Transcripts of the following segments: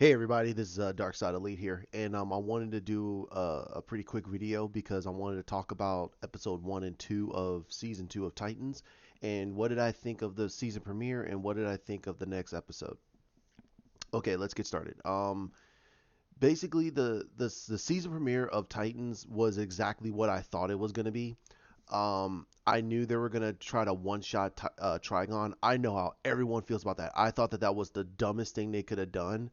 Hey everybody, this is Dark Side Elite here, and I wanted to do a pretty quick video because I wanted to talk about episode 1 and 2 of season 2 of Titans, and what did I think of the season premiere, and what did I think of the next episode. Okay, let's get started. Basically the season premiere of Titans was exactly what I thought it was going to be. I knew they were gonna try to one shot Trigon. I know how everyone feels about that. I thought that that was the dumbest thing they could have done.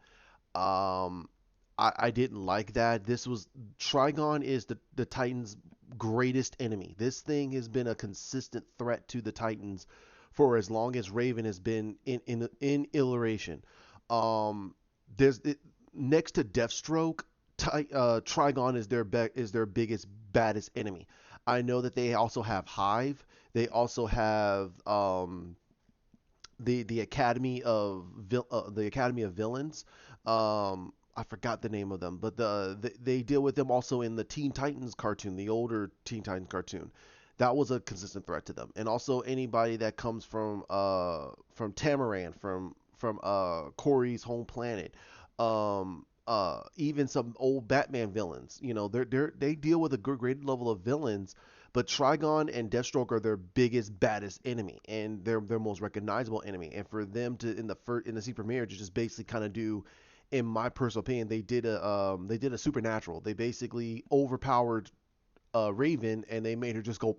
um, I didn't like that. This was Trigon is the Titans' greatest enemy. This thing has been a consistent threat to the Titans for as long as Raven has been in iteration. Um, there's it, Next to Deathstroke, Trigon is their biggest baddest enemy. I know that they also have Hive. They also have the Academy of Villains. I forgot the name of them, but they deal with them also in the Teen Titans cartoon, the older Teen Titans cartoon. That was a consistent threat to them, and also anybody that comes from Tamaran, from Corey's home planet, even some old Batman villains. You know, they deal with a great level of villains, but Trigon and Deathstroke are their biggest, baddest enemy, and their most recognizable enemy. And for them to in the season premiere to just basically kind of do, in my personal opinion, they did a supernatural. They basically overpowered Raven, and they made her just go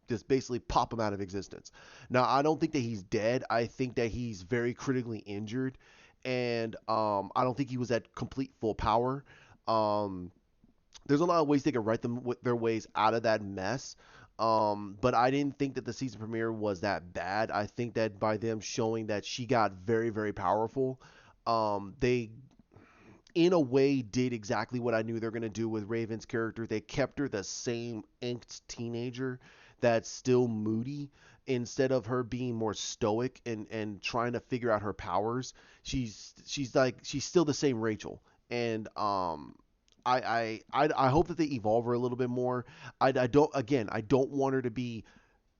just basically pop him out of existence. Now, I don't think that he's dead. I think that he's very critically injured, and I don't think he was at complete full power. Um, there's a lot of ways they could write them with their ways out of that mess. But I didn't think that the season premiere was that bad. I think that by them showing that she got very, very powerful, they in a way did exactly what I knew they're gonna do with Raven's character. They kept her the same inked teenager that's still moody. Instead of her being more stoic and trying to figure out her powers, she's still the same Rachel. And I hope that they evolve her a little bit more. I don't want her to be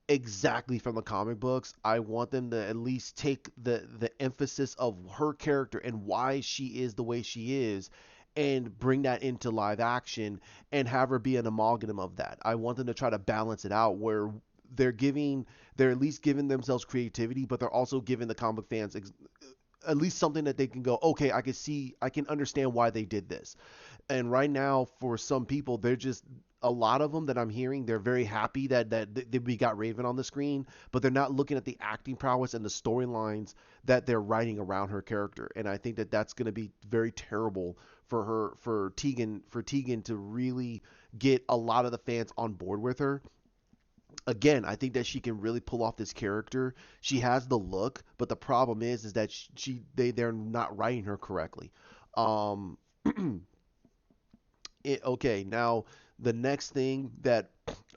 exactly from the comic books. I want them to at least take the emphasis of her character and why she is the way she is, and bring that into live action and have her be an amalgam of that. I want them to try to balance it out where they're at least giving themselves creativity, but they're also giving the comic fans at least something that they can go, okay, I can understand why they did this. And right now, for some people, they're just a lot of them that I'm hearing, they're very happy that we got Raven on the screen, but they're not looking at the acting prowess and the storylines that they're writing around her character. And I think that that's going to be very terrible for Tegan to really get a lot of the fans on board with her. Again, I think that she can really pull off this character. She has the look, but the problem is that they're not writing her correctly. Um, okay, now the next thing that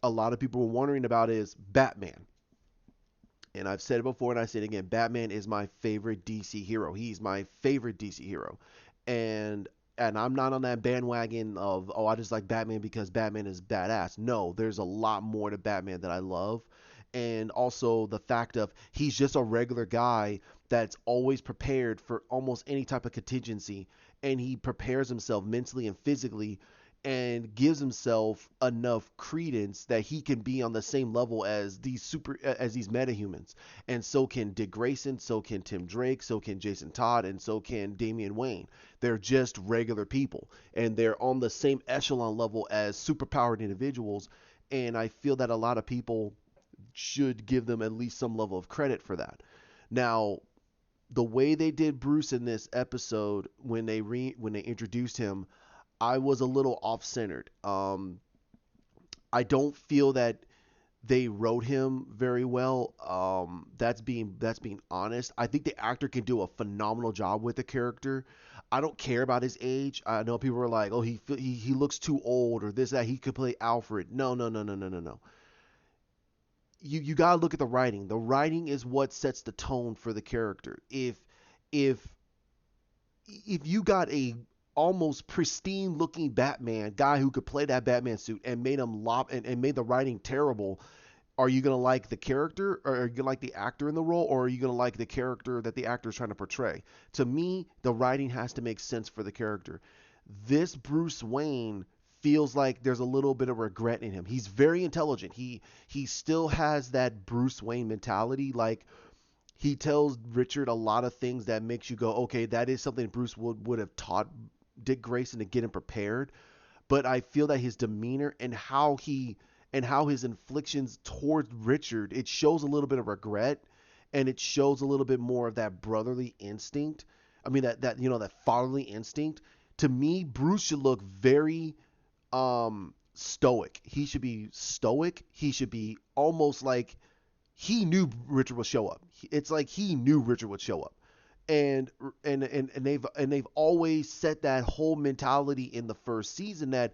a lot of people were wondering about is Batman. And I've said it before and I say it again. Batman is my favorite DC hero. He's my favorite DC hero. And and I'm not on that bandwagon of, oh, I just like Batman because Batman is badass. No, there's a lot more to Batman that I love. And also the fact of he's just a regular guy that's always prepared for almost any type of contingency, and he prepares himself mentally and physically and gives himself enough credence that he can be on the same level as these metahumans. And so can Dick Grayson, so can Tim Drake, so can Jason Todd, and so can Damian Wayne. They're just regular people, and they're on the same echelon level as superpowered individuals. And I feel that a lot of people should give them at least some level of credit for that. Now, the way they did Bruce in this episode when when they introduced him, I was a little off centered. I don't feel that they wrote him very well. That's being honest. I think the actor can do a phenomenal job with the character. I don't care about his age. I know people are like, oh, he looks too old or this that he could play Alfred. No, no, no, no, no, no, no. You gotta look at the writing. The writing is what sets the tone for the character. If if you got a almost pristine looking Batman guy who could play that Batman suit and made him and made the writing terrible, Are you gonna like the character, or are you gonna like the actor in the role, or are you gonna like the character that the actor is trying to portray? To me, the writing has to make sense for the character. This Bruce Wayne feels like there's a little bit of regret in him. He's very intelligent. He still has that Bruce Wayne mentality. Like, he tells Richard a lot of things that makes you go, okay, that is something Bruce would have taught Dick Grayson to get him prepared. But I feel that his demeanor and how his inflictions towards Richard, it shows a little bit of regret, and it shows a little bit more of that brotherly instinct. I mean, that that fatherly instinct. To me, Bruce should look very stoic. He should be stoic. He should be almost like he knew Richard would show up. It's like he knew Richard would show up. And they've always set that whole mentality in the first season that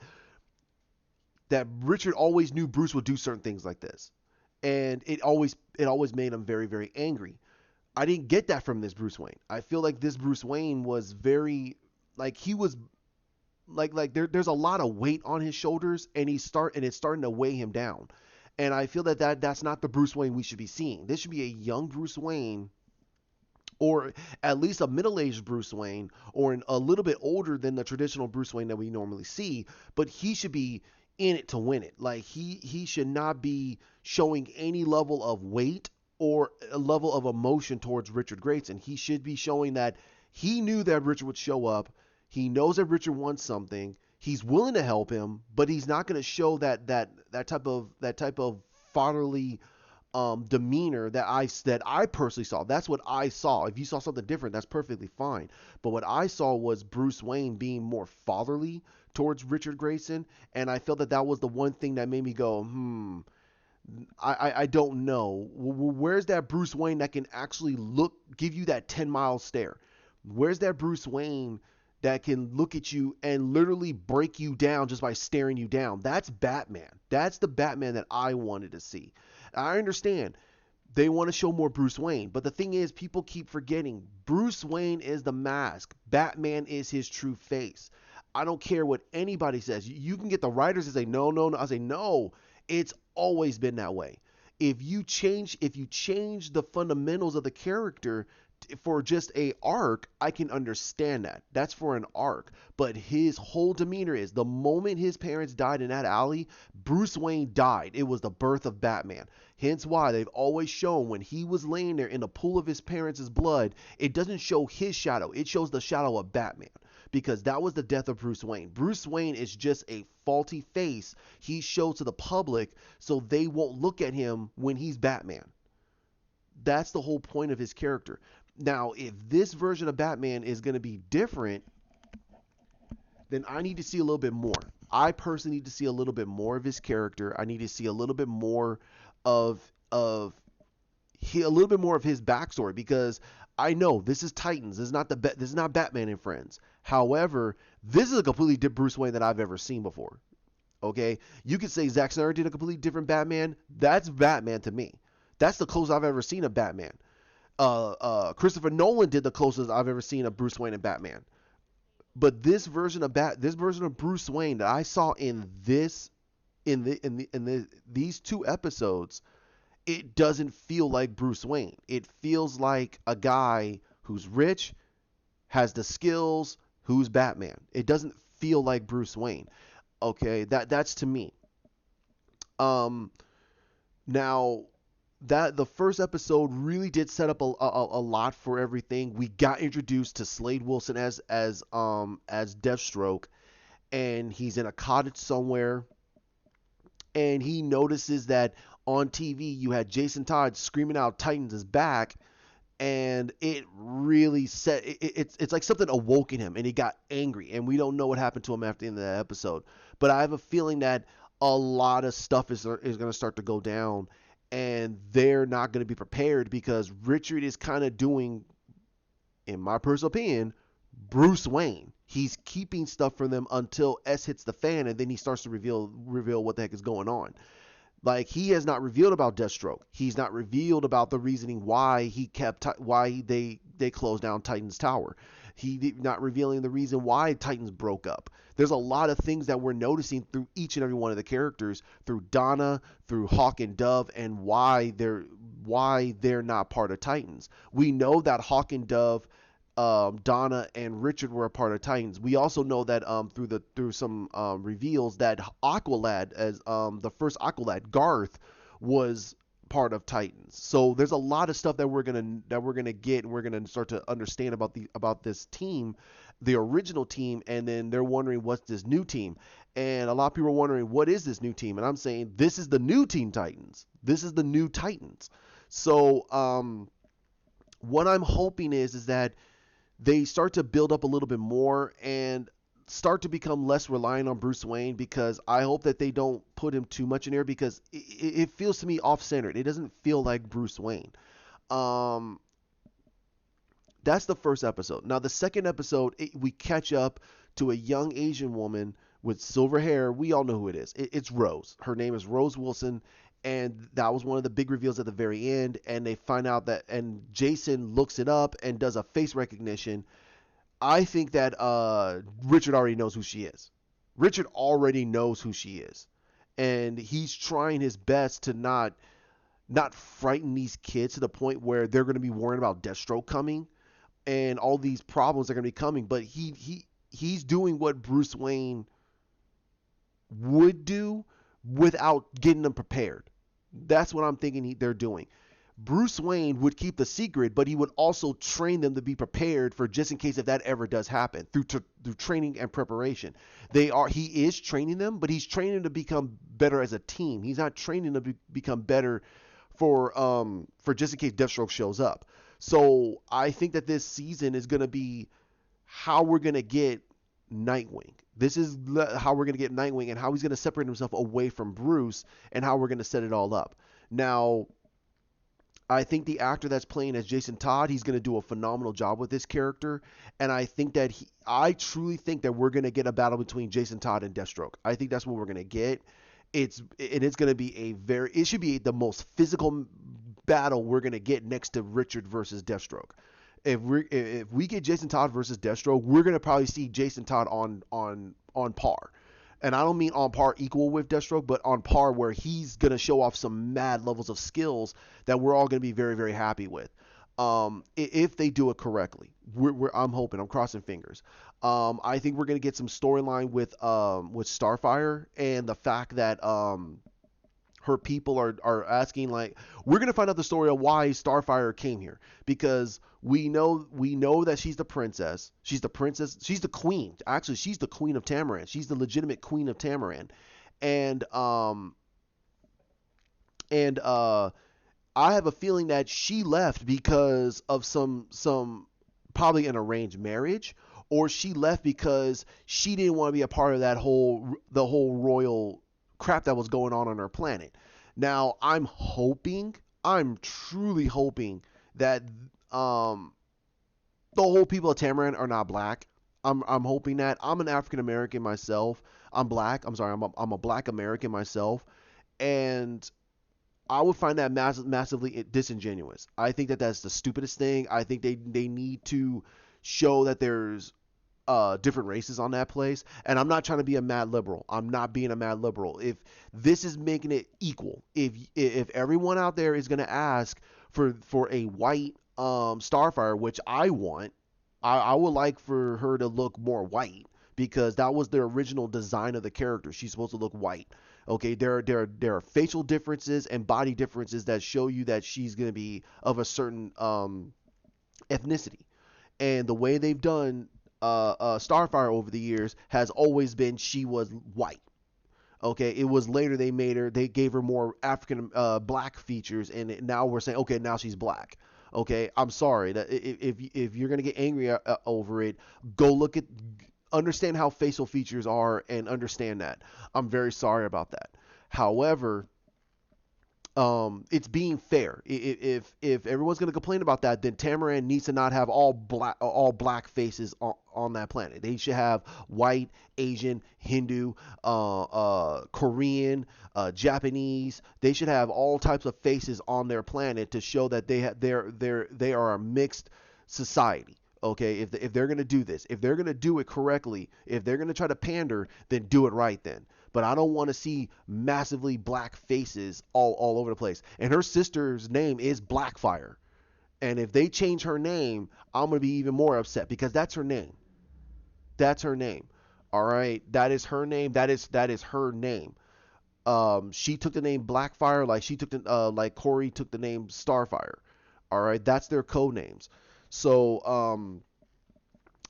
Richard always knew Bruce would do certain things like this. And it always made him very, very angry. I didn't get that from this Bruce Wayne. I feel like this Bruce Wayne was very, like, he was there's a lot of weight on his shoulders, and it's starting to weigh him down. And I feel that's not the Bruce Wayne we should be seeing. This should be a young Bruce Wayne, or at least a middle-aged Bruce Wayne, or a little bit older than the traditional Bruce Wayne that we normally see. But he should be in it to win it. Like, he should not be showing any level of weight or a level of emotion towards Richard Grayson. He should be showing that he knew that Richard would show up. He knows that Richard wants something. He's willing to help him, but he's not going to show that type of fatherly demeanor that I personally saw. That's what I saw. If you saw something different, that's perfectly fine. But what I saw was Bruce Wayne being more fatherly towards Richard Grayson, and I felt that was the one thing that made me go, I don't know. Where's that Bruce Wayne that can actually give you that 10-mile stare? Where's that Bruce Wayne that can look at you and literally break you down just by staring you down? That's Batman. That's the Batman that I wanted to see. I understand they want to show more Bruce Wayne, but the thing is, people keep forgetting Bruce Wayne is the mask. Batman is his true face. I don't care what anybody says. You can get the writers to say no, no, no. I say no. It's always been that way. If you change the fundamentals of the character for just a arc, I can understand that. That's for an arc. But his whole demeanor is, the moment his parents died in that alley, Bruce Wayne died. It was the birth of Batman. Hence why they've always shown when he was laying there in the pool of his parents' blood, it doesn't show his shadow. It shows the shadow of Batman. Because that was the death of Bruce Wayne. Bruce Wayne is just a faulty face he shows to the public so they won't look at him when he's Batman. That's the whole point of his character. Now, if this version of Batman is going to be different, then I need to see a little bit more. I personally need to see a little bit more of his character. I need to see a little bit more of his backstory, because I know this is Titans. This is not Batman and Friends. However, this is a completely different Bruce Wayne than I've ever seen before. Okay, you could say Zack Snyder did a completely different Batman. That's Batman to me. That's the closest I've ever seen of Batman. Christopher Nolan did the closest I've ever seen of Bruce Wayne and Batman. But this version of Bruce Wayne that I saw in these 2 episodes, it doesn't feel like Bruce Wayne. It feels like a guy who's rich, has the skills, who's Batman. It doesn't feel like Bruce Wayne. Okay, that's to me. Now that the first episode really did set up a lot for everything. We got introduced to Slade Wilson as Deathstroke, and he's in a cottage somewhere, and he notices that on TV you had Jason Todd screaming out Titans is back, and it really it's like something awoke in him, and he got angry, and we don't know what happened to him after the end of that episode. But I have a feeling that a lot of stuff is going to start to go down, and they're not going to be prepared, because Richard is kind of doing, in my personal opinion, Bruce Wayne. He's keeping stuff from them until S hits the fan, and then he starts to reveal what the heck is going on. Like, he has not revealed about Deathstroke. He's not revealed about the reasoning why they closed down Titan's Tower. not revealing the reason why Titans broke up. There's a lot of things that we're noticing through each and every one of the characters, through Donna, through Hawk and Dove, and why they're not part of Titans. We know that Hawk and Dove, Donna and Richard were a part of Titans. We also know that through some reveals that Aqualad, as the first Aqualad, Garth, was part of Titans. So there's a lot of stuff that we're gonna get, and we're gonna start to understand about this team, the original team, and then they're wondering what's this new team. And a lot of people are wondering what is this new team, and I'm saying this is the new Teen Titans. This is the new Titans. So what I'm hoping is that they start to build up a little bit more and start to become less reliant on Bruce Wayne, because I hope that they don't put him too much in there, because it feels to me off-centered. It doesn't feel like Bruce Wayne. Um, that's the first episode. Now the second episode, we catch up to a young Asian woman with silver hair. We all know who it is. It's Rose. Her name is Rose Wilson, and that was one of the big reveals at the very end. And they find out that, and Jason looks it up and does a face recognition. I think that Richard already knows who she is. Richard already knows who she is, and he's trying his best to not frighten these kids to the point where they're going to be worrying about Deathstroke coming and all these problems are going to be coming. But he's doing what Bruce Wayne would do without getting them prepared. That's what I'm thinking they're doing. Bruce Wayne would keep the secret, but he would also train them to be prepared for just in case if that ever does happen through training and preparation. He is training them, but he's training them to become better as a team. He's not training them to become better for just in case Deathstroke shows up. So I think that this season is going to be how we're going to get Nightwing. This is how we're going to get Nightwing, and how he's going to separate himself away from Bruce, and how we're going to set it all up. Now, I think the actor that's playing as Jason Todd, he's going to do a phenomenal job with this character, and I think that I truly think that we're going to get a battle between Jason Todd and Deathstroke. I think that's what we're going to get. It's going to be it should be the most physical battle we're going to get next to Richard versus Deathstroke. If we get Jason Todd versus Deathstroke, we're going to probably see Jason Todd on par. And I don't mean on par equal with Deathstroke, but on par where he's going to show off some mad levels of skills that we're all going to be very, very happy with. If they do it correctly. I'm hoping. I'm crossing fingers. I think we're going to get some storyline with Starfire, and the fact that her people are asking, like, we're going to find out the story of why Starfire came here, because we know that she's the princess. She's the princess. She's the queen. Actually, she's the queen of Tamaran. She's the legitimate queen of Tamaran. And I have a feeling that she left because of some probably an arranged marriage, or she left because she didn't want to be a part of the whole royal crap that was going on her planet. Now, I'm truly hoping that the whole people of Tamaran are not black. I'm hoping that. I'm an African American myself. I'm black. I'm sorry. I'm a black American myself, and I would find that massively disingenuous. I think that that's the stupidest thing. I think they need to show that there's different races on that place. And I'm not trying to be a mad liberal. I'm not being a mad liberal. If this is making it equal, if everyone out there is going to ask for a white Starfire, which I want, I would like for her to look more white, because that was the original design of the character. She's supposed to look white. Okay, there are facial differences and body differences that show you that she's going to be of a certain ethnicity. And the way they've done Starfire over the years has always been she was white. Okay, it was later they gave her more African black features, and now we're saying, okay, now she's black. Okay, I'm sorry that if you're gonna get angry over it, understand how facial features are and understand that. I'm very sorry about that. However, it's being fair. If everyone's going to complain about that, then Tamaran needs to not have all black faces on that planet. They should have white, Asian, Hindu, Korean, Japanese. They should have all types of faces on their planet to show that they are a mixed society. Okay, if they're gonna do this, if they're gonna do it correctly, if they're gonna try to pander, then do it right then. But I don't want to see massively black faces all over the place. And her sister's name is Blackfire. And if they change her name, I'm gonna be even more upset because that's her name. That's her name. All right, that is her name. That is her name. She took the name Blackfire like she took the like Corey took the name Starfire. All right, that's their code names. So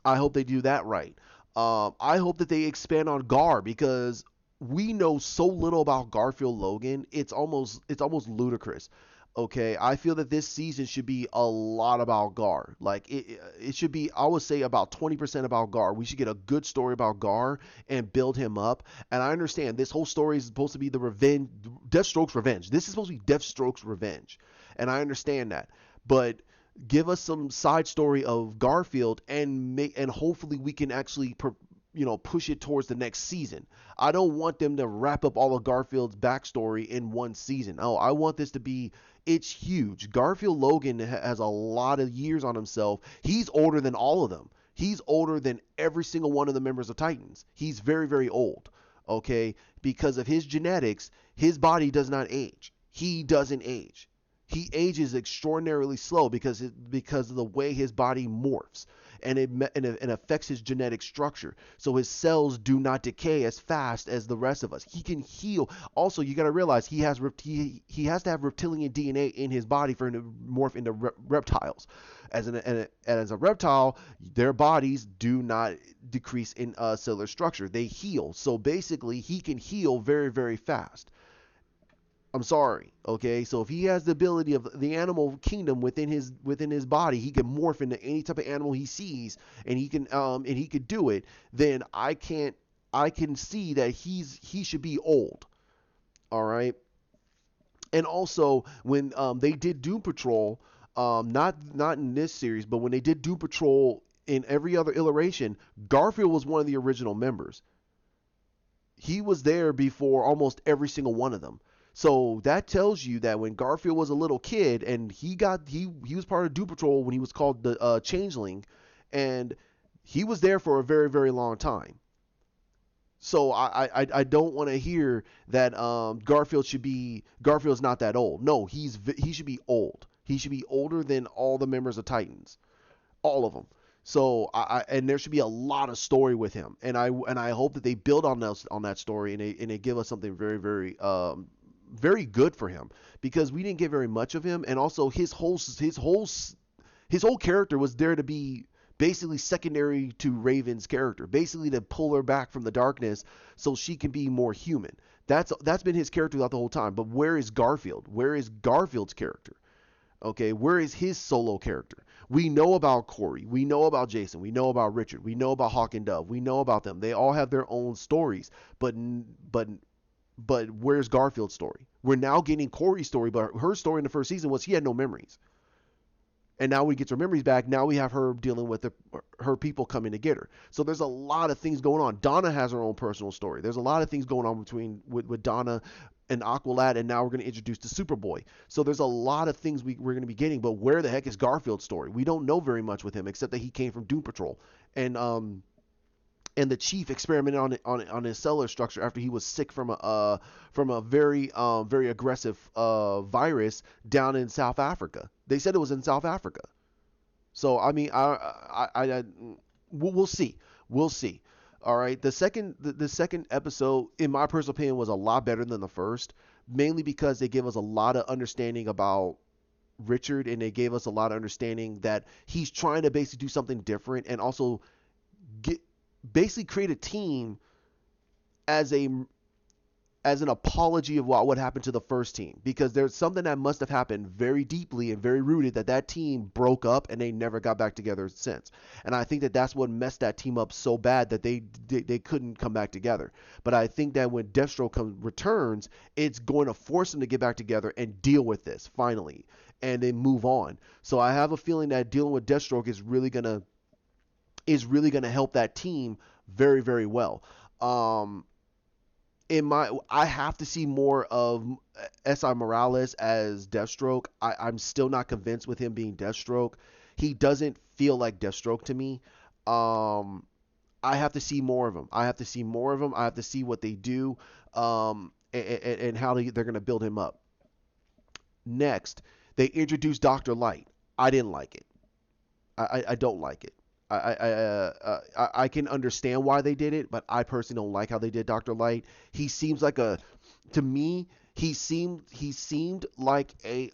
I hope they do that right. I hope that they expand on Gar because we know so little about Garfield Logan. It's almost ludicrous. Okay, I feel that this season should be a lot about Gar. Like it should be, I would say about 20% about Gar. We should get a good story about Gar and build him up. And I understand this whole story is supposed to be the revenge, Deathstroke's revenge. This is supposed to be Deathstroke's revenge, and I understand that. But give us some side story of Garfield and hopefully we can actually push it towards the next season. I don't want them to wrap up all of Garfield's backstory in one season. Oh, I want this to be, it's huge. Garfield Logan has a lot of years on himself. He's older than all of them. He's older than every single one of the members of Titans. He's very, very old. Okay, because of his genetics, his body does not age. He doesn't age. He ages extraordinarily slow because of the way his body morphs, and it affects his genetic structure. So his cells do not decay as fast as the rest of us. He can heal. Also, you got to realize he has to have reptilian DNA in his body for him to morph into reptiles. As a reptile, their bodies do not decrease in cellular structure. They heal. So basically, he can heal very, very fast. I'm sorry. Okay, so if he has the ability of the animal kingdom within his body, he can morph into any type of animal he sees, and he could do it. Then I can see that he should be old. All right, and also when they did Doom Patrol, not in this series, but when they did Doom Patrol in every other iteration, Garfield was one of the original members. He was there before almost every single one of them. So that tells you that when Garfield was a little kid and he was part of Doom Patrol when he was called the Changeling, and he was there for a very, very long time. So I don't want to hear that Garfield's not that old. No, he should be old. He should be older than all the members of Titans, all of them. So and there should be a lot of story with him, and I hope that they build on that story, and they give us something very, very very good for him, because we didn't get very much of him, and also his whole character was there to be basically secondary to Raven's character, basically to pull her back from the darkness so she can be more human. That's been his character throughout the whole time. But where is Garfield? Where is Garfield's character? Okay, where is his solo character? We know about Corey. We know about Jason. We know about Richard. We know about Hawk and Dove. We know about them. They all have their own stories. But where's Garfield's story? We're now getting Corey's story, but her story in the first season was he had no memories. And now we get her memories back. Now we have her dealing with her people coming to get her. So there's a lot of things going on. Donna has her own personal story. There's a lot of things going on with Donna and Aqualad, and now we're going to introduce the Superboy. So there's a lot of things we're going to be getting. But where the heck is Garfield's story? We don't know very much with him, except that he came from Doom Patrol, and the chief experimented on his cellular structure after he was sick from a very aggressive virus down in South Africa. They said it was in South Africa. So I mean, we'll see. We'll see. All right. The second episode, in my personal opinion, was a lot better than the first, mainly because they gave us a lot of understanding about Richard, and they gave us a lot of understanding that he's trying to basically do something different, and also get basically create a team as an apology of what happened to the first team, because there's something that must have happened very deeply and very rooted, that team broke up and they never got back together since. And I think that that's what messed that team up so bad that they couldn't come back together. But I think that when Deathstroke returns, it's going to force them to get back together and deal with this finally, and then move on. So I have a feeling that dealing with Deathstroke is really gonna help that team very, very well. I have to see more of S.I. Morales as Deathstroke. I'm still not convinced with him being Deathstroke. He doesn't feel like Deathstroke to me. Um, I have to see more of them. I have to see more of them. I have to see what they do, and how they're going to build him up. Next, they introduced Doctor Light. I didn't like it. I don't like it. I can understand why they did it, but I personally don't like how they did Doctor Light. He seems like to me, he seemed like a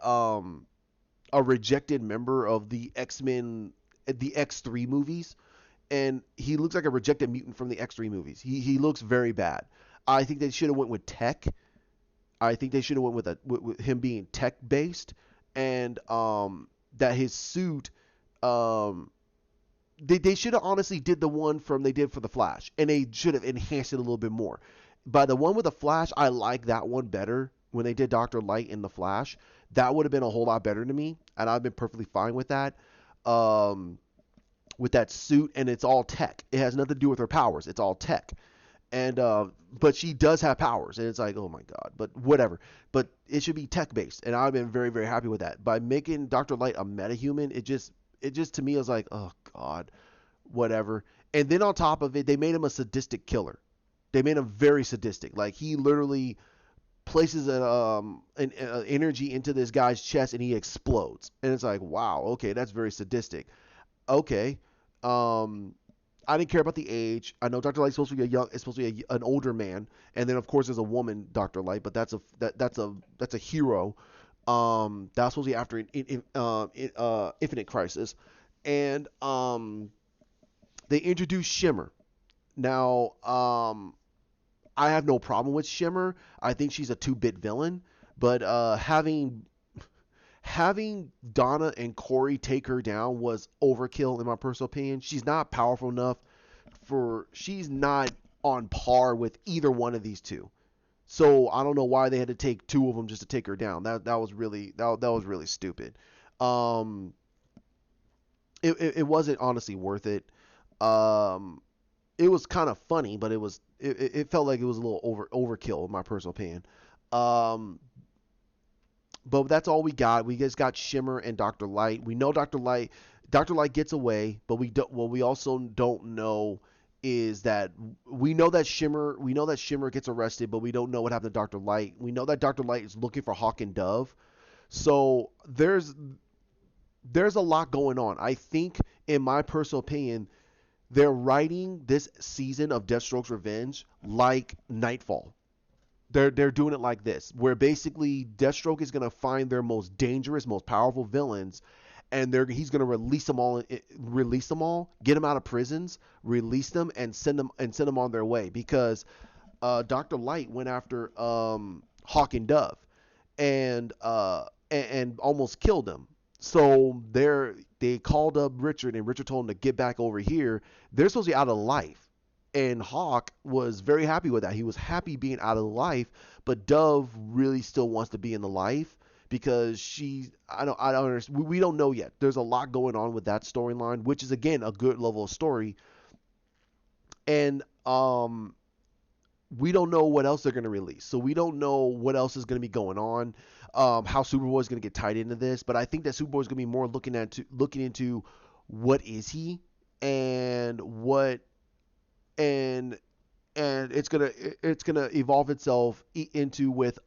rejected member of the X-Men, the X3 movies, and he looks like a rejected mutant from the X3 movies. He looks very bad. I think they should have went with Tech. I think they should have went with him being tech based, and that his suit, um they should have honestly did the one from they did for the Flash, and they should have enhanced it a little bit more. By the one with the Flash, I like that one better. When they did Doctor Light in the Flash, that would have been a whole lot better to me, and I've been perfectly fine with that. Um, with that suit, and it's all tech. It has nothing to do with her powers. It's all tech. And but she does have powers, and it's like, oh my god, but whatever. But it should be tech based, and I've been very very happy with that. By making Doctor Light a metahuman, it just to me was like, oh god, whatever. And then on top of it, they made him a sadistic killer. They made him very sadistic. Like he literally places an energy into this guy's chest, and he explodes. And it's like, wow, okay, that's very sadistic. Okay, um, I didn't care about the age. I know Dr. Light's supposed to be a young, it's supposed to be an older man, and then of course there's a woman, Dr. Light, but that's a hero. That's supposed to be after Infinite Crisis, and they introduced Shimmer. Now, I have no problem with Shimmer. I think she's a two-bit villain, but having Donna and Corey take her down was overkill in my personal opinion. She's not powerful enough she's not on par with either one of these two. So I don't know why they had to take two of them just to take her down. That was really stupid. Um, it wasn't honestly worth it. Um, it was kind of funny, but it felt like it was a little overkill in my personal opinion. Um, but that's all we got. We just got Shimmer and Doctor Light. We know Doctor Light gets away, but we don't. What we also don't know is that we know that Shimmer gets arrested, but we don't know what happened to Doctor Light. We know that Doctor Light is looking for Hawk and Dove. So there's a lot going on. I think, in my personal opinion, they're writing this season of Deathstroke's Revenge like Nightfall. They're doing it like this, where basically Deathstroke is gonna find their most dangerous, most powerful villains, and he's gonna release them all, get them out of prisons, release them, and send them on their way. Because Doctor Light went after Hawk and Dove, and almost killed him. So they called up Richard, and Richard told him to get back over here. They're supposed to be out of life, and Hawk was very happy with that. He was happy being out of life, but Dove really still wants to be in the life because I don't understand. We don't know yet. There's a lot going on with that storyline, which is again a good level of story, and we don't know what else they're going to release. So we don't know what else is going to be going on. How Superboy is going to get tied into this, but I think that Superboy is going to be more looking into what is he, and what and and it's gonna evolve itself into with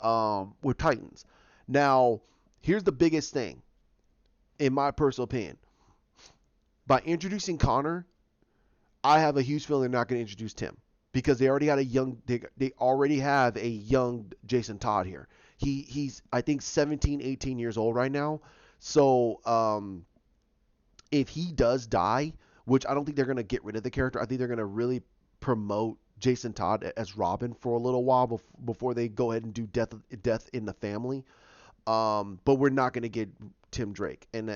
Titans. Now, here's the biggest thing, in my personal opinion. By introducing Connor, I have a huge feeling they're not going to introduce Tim, because they already have a young Jason Todd here. He's I think 17, 18 years old right now. So if he does die, which I don't think they're going to get rid of the character, I think they're going to really promote Jason Todd as Robin for a little while before they go ahead and do Death in the Family. But we're not going to get Tim Drake, and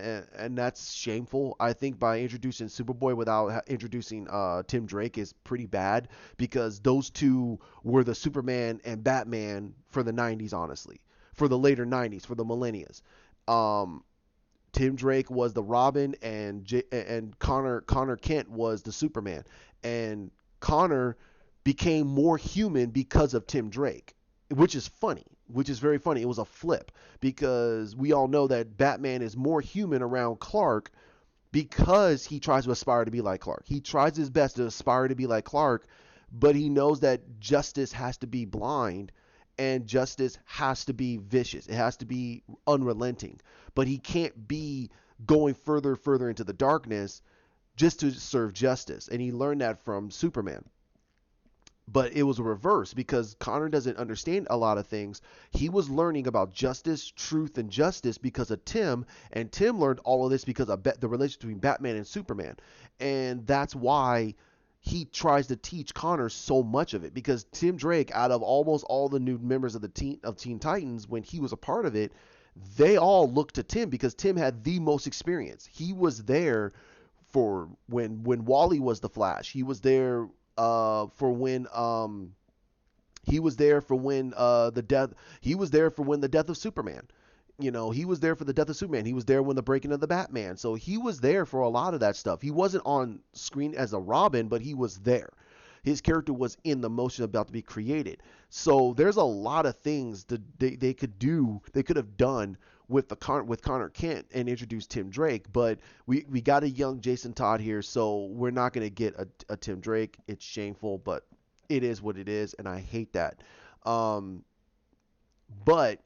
that's shameful. I think by introducing Superboy without introducing Tim Drake is pretty bad, because those two were the Superman and Batman for the 90s, honestly, for the later 90s, for the millennials. Um, Tim Drake was the Robin, and Connor Kent was the Superman, and Connor became more human because of Tim Drake, which is funny, which is very funny. It was a flip, because we all know that Batman is more human around Clark because he tries to aspire to be like Clark. He tries his best to aspire to be like Clark, but he knows that justice has to be blind and justice has to be vicious. It has to be unrelenting. But he can't be going further into the darkness just to serve justice. And he learned that from Superman. But it was a reverse because Connor doesn't understand a lot of things. He was learning about justice, truth, and justice because of Tim, and Tim learned all of this because of the relationship between Batman and Superman. And that's why he tries to teach Connor so much of it, because Tim Drake, out of almost all the new members of the Teen Titans, when he was a part of it, they all looked to Tim because Tim had the most experience. He was there for when Wally was the Flash. He was there for when he was there for when the death he was there for when the death of Superman. You know, he was there for the death of Superman. He was there when the breaking of the Batman. So he was there for a lot of that stuff. He wasn't on screen as a Robin, but he was there. His character was in the motion about to be created. So there's a lot of things that they could do, they could have done with Connor Kent and introduce Tim Drake, but we got a young Jason Todd here, so we're not going to get a Tim Drake. It's shameful, but it is what it is, and I hate that. But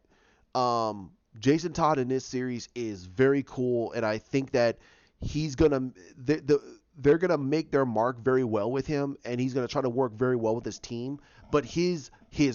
Jason Todd in this series is very cool, and I think that he's gonna they're gonna make their mark very well with him, and he's gonna try to work very well with his team. But his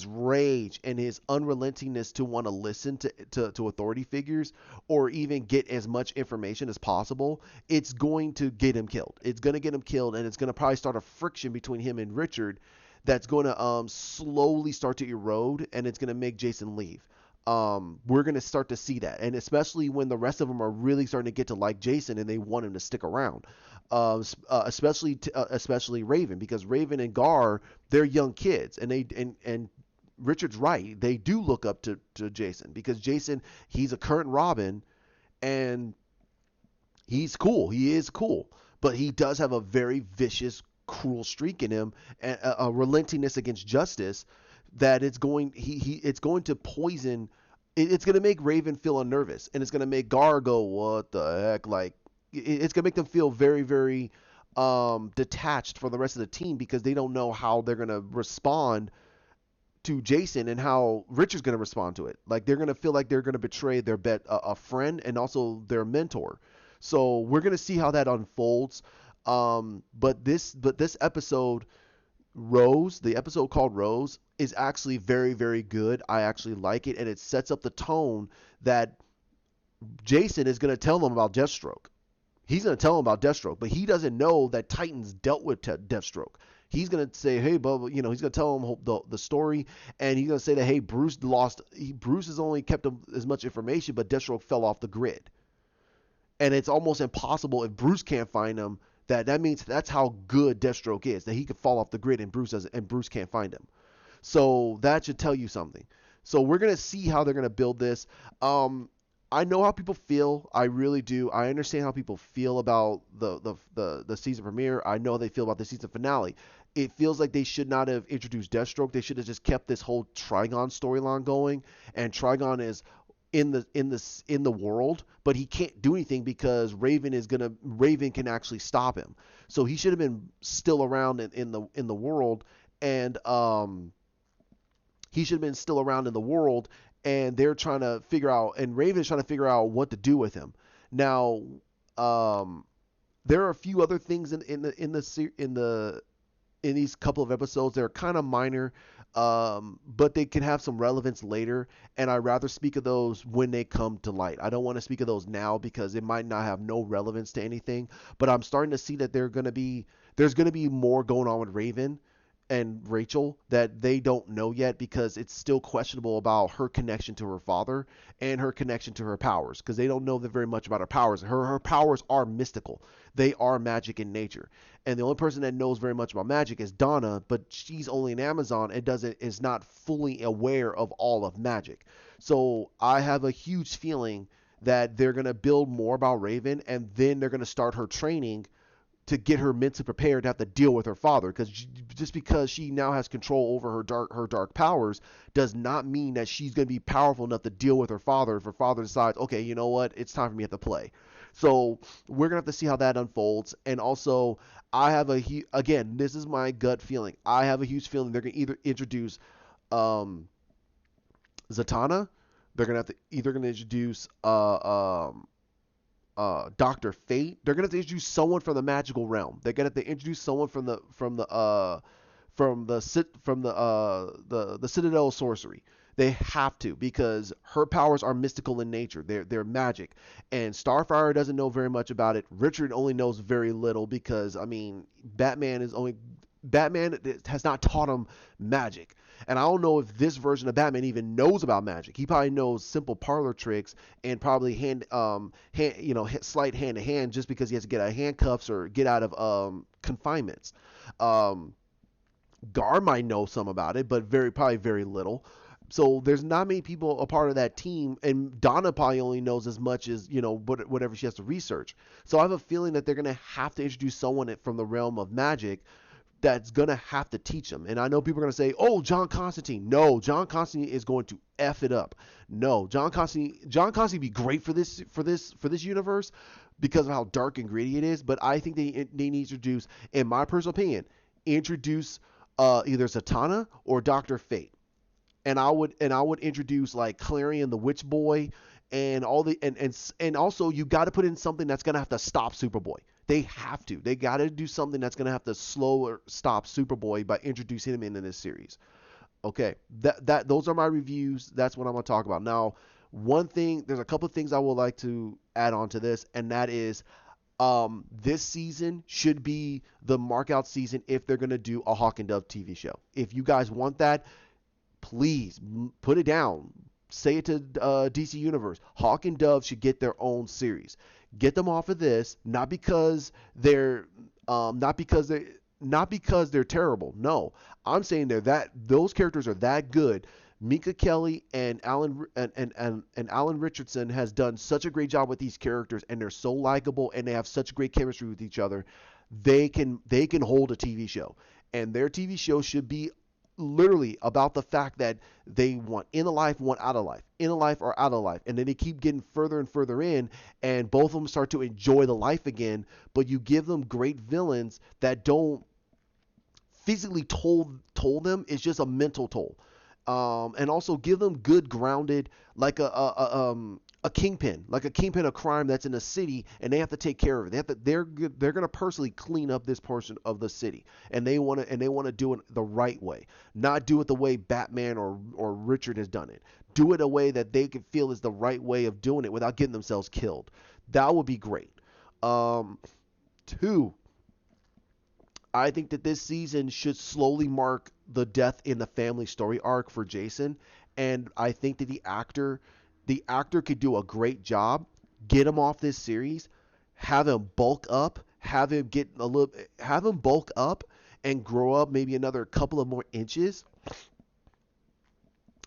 rage and his unrelentingness to want to listen to authority figures or even get as much information as possible, it's going to get him killed. It's going to get him killed, and it's going to probably start a friction between him and Richard that's going to slowly start to erode, and it's going to make Jason leave. We're going to start to see that, and especially when the rest of them are really starting to get to like Jason and they want him to stick around. Especially Raven, because Raven and Gar, they're young kids, and and Richard's right. They do look up to Jason because Jason, he's a current Robin, and he's cool. He is cool, but he does have a very vicious, cruel streak in him, and a relentingness against justice that it's going to poison. It's going to make Raven feel unnervous, and it's going to make Gar go, what the heck? Like, it's going to make them feel very, very detached from the rest of the team because they don't know how they're going to respond to Jason and how Richard's going to respond to it. Like, they're going to feel like they're going to betray their a friend and also their mentor. So we're going to see how that unfolds. But this episode, Rose, the episode called Rose, is actually very, very good. I actually like it, and it sets up the tone that Jason is going to tell them about Deathstroke. He's going to tell them about Deathstroke, but he doesn't know that Titans dealt with Deathstroke. He's going to say, hey, Bubba, he's going to tell him the story, and he's going to say that, hey, Bruce has only kept as much information, but Deathstroke fell off the grid. And it's almost impossible if Bruce can't find him. That means that's how good Deathstroke is, that he could fall off the grid and Bruce can't find him. So that should tell you something. So we're going to see how they're going to build this. I know how people feel. I really do. I understand how people feel about the season premiere. I know how they feel about the season finale. It feels like they should not have introduced Deathstroke. They should have just kept this whole Trigon storyline going. And Trigon is in the world, but he can't do anything because Raven can actually stop him. So he should have been still around in the world, and he should have been still around in the world. And they're trying to figure out, and Raven's trying to figure out what to do with him. Now, there are a few other things in these couple of episodes that are kind of minor, but they can have some relevance later. And I'd rather speak of those when they come to light. I don't want to speak of those now because it might not have no relevance to anything. But I'm starting to see that there's going to be more going on with Raven and Rachel that they don't know yet because it's still questionable about her connection to her father and her connection to her powers because they don't know very much about her powers. Her powers are mystical. They are magic in nature. And the only person that knows very much about magic is Donna, but she's only an Amazon and is not fully aware of all of magic. So I have a huge feeling that they're going to build more about Raven, and then they're going to start her training to get her mentally prepared to have to deal with her father, because just because she now has control over her dark powers does not mean that she's going to be powerful enough to deal with her father if her father decides, okay, you know what, it's time for me to have to play. So we're gonna have to see how that unfolds. And also, I have again, this is my gut feeling. I have a huge feeling they're gonna either introduce um, Zatanna. They're gonna have to either gonna introduce Doctor Fate. They're gonna have to introduce someone from the magical realm. They're gonna have to introduce someone from the Citadel of Sorcery. They have to because her powers are mystical in nature. They're magic, and Starfire doesn't know very much about it. Richard only knows very little because I mean, Batman has not taught him magic. And I don't know if this version of Batman even knows about magic. He probably knows simple parlor tricks and probably slight hand to hand just because he has to get out of handcuffs or get out of confinements. Um, Gar might know some about it, but probably very little. So there's not many people a part of that team, and Donna probably only knows as much as whatever she has to research. So I have a feeling that they're gonna have to introduce someone from the realm of magic that's gonna have to teach them. And I know people are gonna say, "Oh, John Constantine." No, John Constantine is going to f it up. No, John Constantine be great for this universe because of how dark and gritty it is. But I think they need to introduce, in my personal opinion, introduce either Zatanna or Doctor Fate. And I would introduce like Clarion the Witch Boy and all the and also you got to put in something that's gonna have to stop Superboy. They have to. They got to do something that's gonna have to slow or stop Superboy by introducing him into this series. Okay, that those are my reviews. That's what I'm gonna talk about now. One thing, there's a couple of things I would like to add on to this, and that is this season should be the mark out season if they're gonna do a Hawk and Dove TV show. If you guys want that, please put it down. Say it to DC Universe. Hawk and Dove should get their own series. Get them off of this, not because they're terrible. No, I'm saying those characters are that good. Mika Kelly and Alan Richardson has done such a great job with these characters, and they're so likable, and they have such great chemistry with each other. They can hold a TV show, and their TV show should be literally about the fact that they want in a life, want out of life, in a life or out of life, and then they keep getting further and further in, and both of them start to enjoy the life again. But you give them great villains that don't physically toll them; it's just a mental toll. And also give them good grounded, like a kingpin, of crime that's in a city, and they have to take care of it. They're gonna personally clean up this portion of the city, and they wanna do it the right way, not do it the way Batman or Richard has done it. Do it a way that they can feel is the right way of doing it without getting themselves killed. That would be great. Two, I think that this season should slowly mark the death in the family story arc for Jason, and I think that the actor could do a great job. Get him off this series, have him bulk up, have him bulk up and grow up maybe another couple of more inches.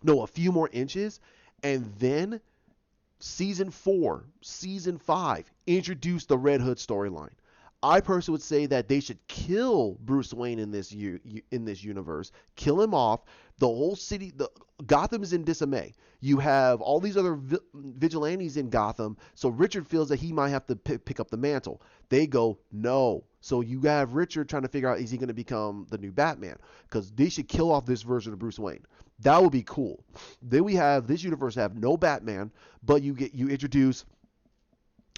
No, a few more inches, and then season 4, season 5, introduce the Red Hood storyline. I personally would say that they should kill Bruce Wayne in this universe. Kill him off. The whole city, Gotham is in disarray. You have all these other vigilantes in Gotham, so Richard feels that he might have to pick up the mantle. They go, no. So you have Richard trying to figure out, is he going to become the new Batman? Because they should kill off this version of Bruce Wayne. That would be cool. Then we have this universe have no Batman, but you introduce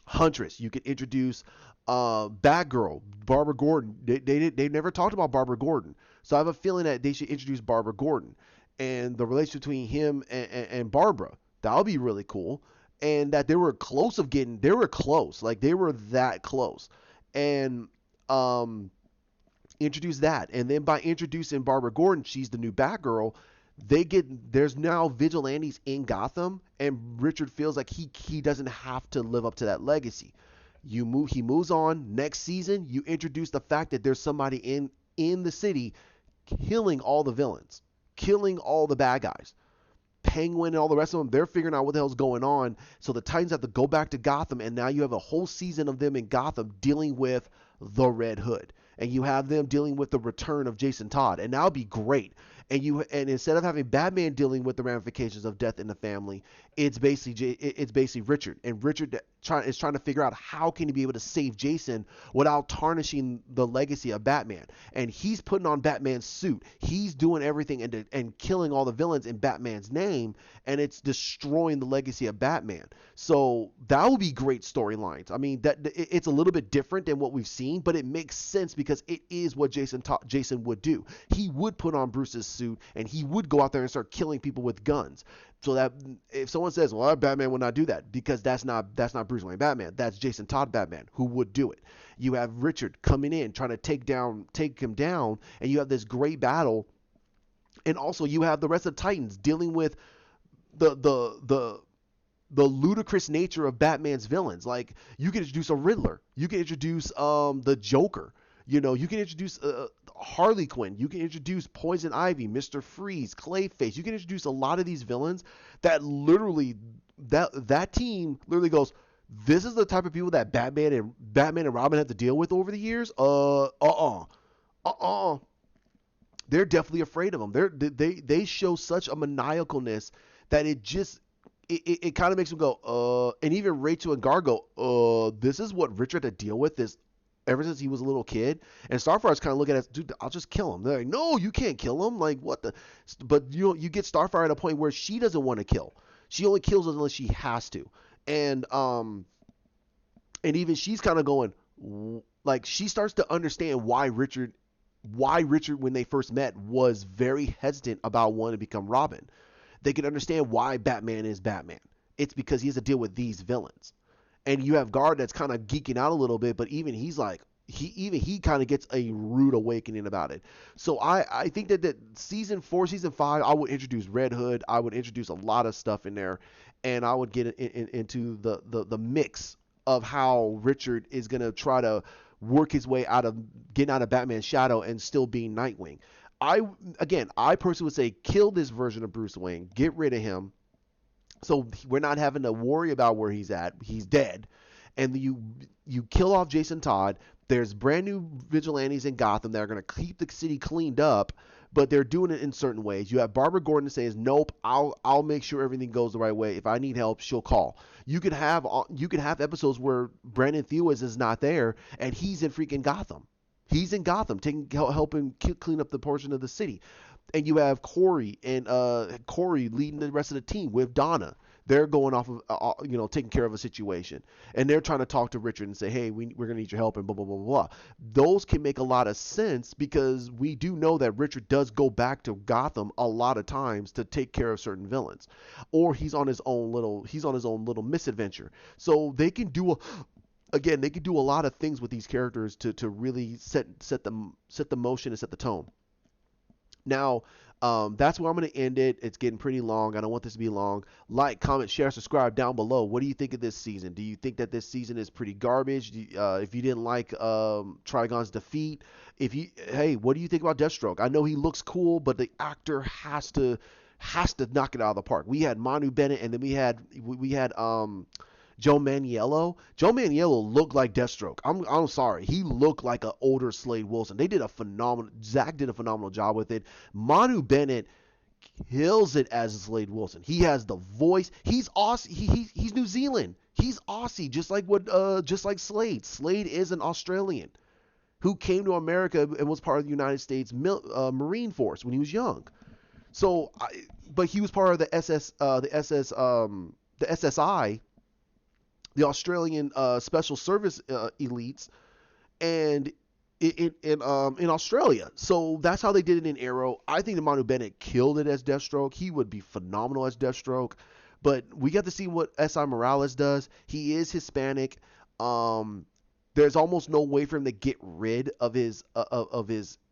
Huntress. You can introduce Batgirl, Barbara Gordon. They never talked about Barbara Gordon, so I have a feeling that they should introduce Barbara Gordon and the relationship between him and Barbara. That would be really cool, and that they were close, like they were that close, and introduce that, and then by introducing Barbara Gordon, she's the new Batgirl. There's now vigilantes in Gotham, and Richard feels like he doesn't have to live up to that legacy. He moves on. Next season, you introduce the fact that there's somebody in the city killing all the villains, killing all the bad guys. Penguin and all the rest of them, they're figuring out what the hell's going on. So the Titans have to go back to Gotham, and now you have a whole season of them in Gotham dealing with the Red Hood. And you have them dealing with the return of Jason Todd, and that'll be great. and instead of having Batman dealing with the ramifications of death in the family, it's basically Richard, and Richard is trying to figure out how can he be able to save Jason without tarnishing the legacy of Batman. And he's putting on Batman's suit. He's doing everything and killing all the villains in Batman's name, and it's destroying the legacy of Batman. So that will be great storylines. I mean, it's a little bit different than what we've seen, but it makes sense because it is what Jason would do. He would put on Bruce's suit and he would go out there and start killing people with guns. So that if someone says, "Well, Batman would not do that," because that's not Bruce Wayne Batman. That's Jason Todd Batman who would do it. You have Richard coming in trying to take him down, and you have this great battle. And also you have the rest of the Titans dealing with the ludicrous nature of Batman's villains. Like, you can introduce a Riddler, you can introduce the Joker, you can introduce Harley Quinn, you can introduce Poison Ivy, Mr. Freeze, Clayface. You can introduce a lot of these villains that literally that team literally goes, this is the type of people that Batman and Robin have to deal with over the years. They're definitely afraid of them. They show such a maniacalness that it kind of makes them go, and even Rachel and Gar go, this is what Richard had to deal with this ever since he was a little kid. And Starfire's kind of looking at us, dude, I'll just kill him. They're like, no, you can't kill him. Like, what the? But you get Starfire at a point where she doesn't want to kill. She only kills unless she has to. And even she's kind of going, like, she starts to understand why Richard, when they first met, was very hesitant about wanting to become Robin. They can understand why Batman is Batman. It's because he has to deal with these villains. And you have Guard that's kind of geeking out a little bit, but even he's like, he kind of gets a rude awakening about it. So I think that season 4, season 5, I would introduce Red Hood. I would introduce a lot of stuff in there, and I would get into the mix of how Richard is going to try to work his way getting out of Batman's shadow and still being Nightwing. I personally would say kill this version of Bruce Wayne, get rid of him, so we're not having to worry about where he's at. He's dead, and you kill off Jason Todd. There's brand new vigilantes in Gotham that are going to keep the city cleaned up, but they're doing it in certain ways. You have Barbara Gordon saying, "Nope, I'll make sure everything goes the right way. If I need help, she'll call." You could have episodes where Brandon Thewis is not there and he's in freaking Gotham. He's in Gotham, helping clean up the portion of the city. And you have Corey leading the rest of the team with Donna. They're going off of, taking care of a situation. And they're trying to talk to Richard and say, hey, we're going to need your help and blah, blah, blah, blah. Those can make a lot of sense because we do know that Richard does go back to Gotham a lot of times to take care of certain villains. Or he's on his own little misadventure. So they can do a lot of things with these characters to really set the motion and set the tone. Now, that's where I'm going to end it. It's getting pretty long. I don't want this to be long. Like, comment, share, subscribe down below. What do you think of this season? Do you think that this season is pretty garbage? If you didn't like Trigon's defeat, what do you think about Deathstroke? I know he looks cool, but the actor has to knock it out of the park. We had Manu Bennett, and then we had Joe Manganiello. Joe Manganiello looked like Deathstroke. I'm sorry. He looked like an older Slade Wilson. Zach did a phenomenal job with it. Manu Bennett kills it as Slade Wilson. He has the voice. He's Aussie. He's New Zealand. He's Aussie, just like Slade. Slade is an Australian who came to America and was part of the United States Marine Force when he was young. So, but he was part of the SSI, the Australian Special Service elites, and in Australia. So that's how they did it in Arrow. I think that Manu Bennett killed it as Deathstroke. He would be phenomenal as Deathstroke. But we got to see what S.I. Morales does. He is Hispanic. There's almost no way for him to get rid of his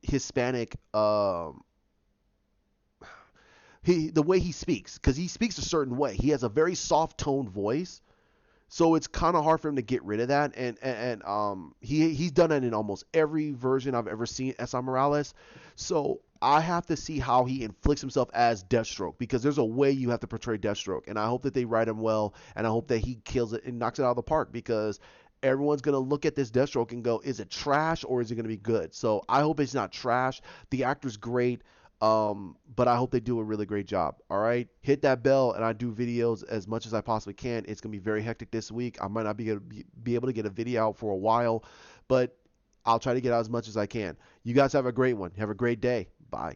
Hispanic the way he speaks, because he speaks a certain way. He has a very soft toned voice. So it's kind of hard for him to get rid of that, and he's done it in almost every version I've ever seen S.I. Morales. So I have to see how he inflicts himself as Deathstroke, because there's a way you have to portray Deathstroke, and I hope that they write him well, and I hope that he kills it and knocks it out of the park, because everyone's going to look at this Deathstroke and go, is it trash or is it going to be good? So I hope it's not trash. The actor's great. But I hope they do a really great job. All right, hit that bell, and I do videos as much as I possibly can. It's gonna be very hectic this week. I might not be able to get a video out for a while, but I'll try to get out as much as I can. You guys have a great one. Have a great day. Bye.